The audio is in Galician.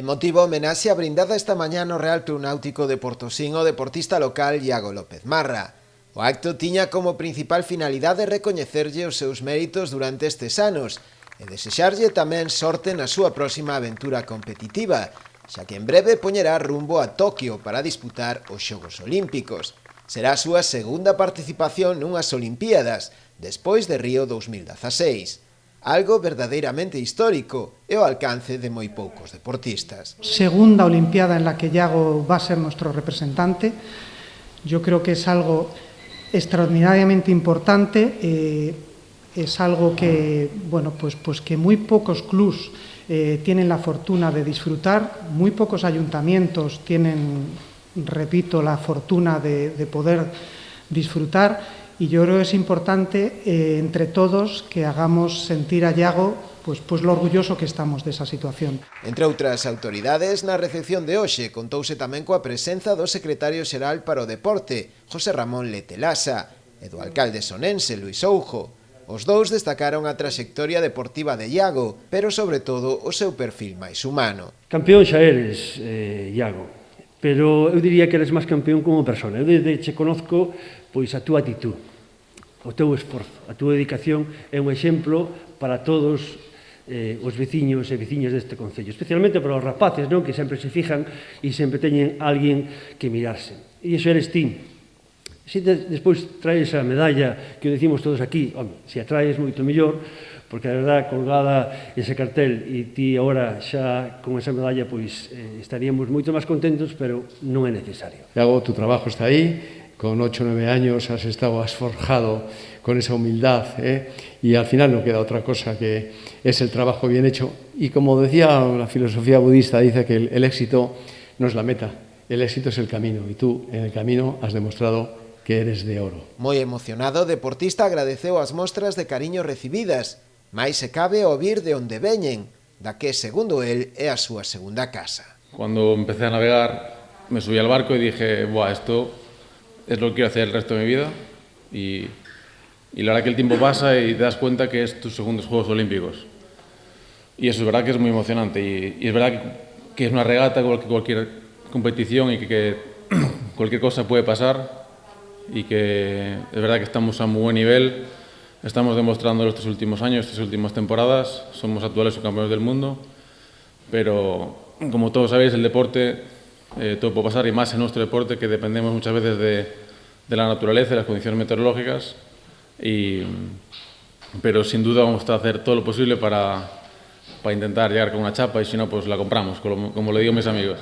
Emotivo homenaxe a brindada esta mañá no Real Club Náutico de Portosín ao deportista local Iago López Marra. O acto tiña como principal finalidade recoñecerlle os seus méritos durante estes anos e desexarlle tamén sorte na súa próxima aventura competitiva, xa que en breve poñerá rumbo a Toquio para disputar os Xogos Olímpicos. Será a súa segunda participación nunhas Olimpíadas, despois de Río 2016. Algo verdadeiramente histórico e ao alcance de moi poucos deportistas. Segunda Olimpiada en la que Iago va a ser nuestro representante. Yo creo que es algo extraordinariamente importante, es algo que, bueno, pues que muy pocos clubs tienen la fortuna de disfrutar, muy pocos ayuntamientos tienen, repito, la fortuna de poder disfrutar. Y yo creo que es importante entre todos que hagamos sentir a Iago pues lo orgulloso que estamos desa situación. Entre outras autoridades, na recepción de hoxe contouse tamén coa presenza do secretario xeral para o deporte, José Ramón Letelasa, e do alcalde sonense, Luis Oujo. Os dous destacaron a traxectoria deportiva de Iago, pero sobre todo o seu perfil máis humano. Campeón xa eres, Iago, pero eu diría que eres máis campeón como persona. Eu desde che conozco pois a túa actitud, o teu esforzo, a túa dedicación é un exemplo para todos os veciños e veciñas deste concello, especialmente para os rapaces, non? Que sempre se fijan e sempre teñen alguén que mirarse. E iso eres ti. Se despois traes a medalla que o decimos todos aquí, home, se a traes moito mellor, porque a verdad, colgada ese cartel e ti agora xa con esa medalla, pois estaríamos moito máis contentos, pero non é necesario. Iago, tu trabajo está aí. Con 8 o 9 años has forjado con esa humildad, y al final no queda otra cosa que es el trabajo bien hecho. Y como decía la filosofía budista, dice que el éxito no es la meta, el éxito es el camino, y tú en el camino has demostrado que eres de oro. Moi emocionado, o deportista agradeceu as mostras de cariño recibidas, mais se cabe ouvir de onde veñen, da que, segundo él, é a súa segunda casa. Cuando empecé a navegar, me subí al barco y dije, buah, esto es lo que quiero hacer el resto de mi vida, y la verdad que el tiempo pasa y te das cuenta que es tus segundos Juegos Olímpicos. Y eso es verdad que es muy emocionante, y es verdad que es una regata, cualquier competición, y que cualquier cosa puede pasar, y que es verdad que estamos a muy buen nivel, estamos demostrando estos últimos años, estas últimas temporadas, somos actuales subcampeones del mundo, pero como todos sabéis, el deporte todo puede pasar, y más en nuestro deporte, que dependemos muchas veces de la naturaleza y las condiciones meteorológicas, pero sin duda vamos a hacer todo lo posible para intentar llegar con una chapa, y si no, pues la compramos, como le digo a mis amigos.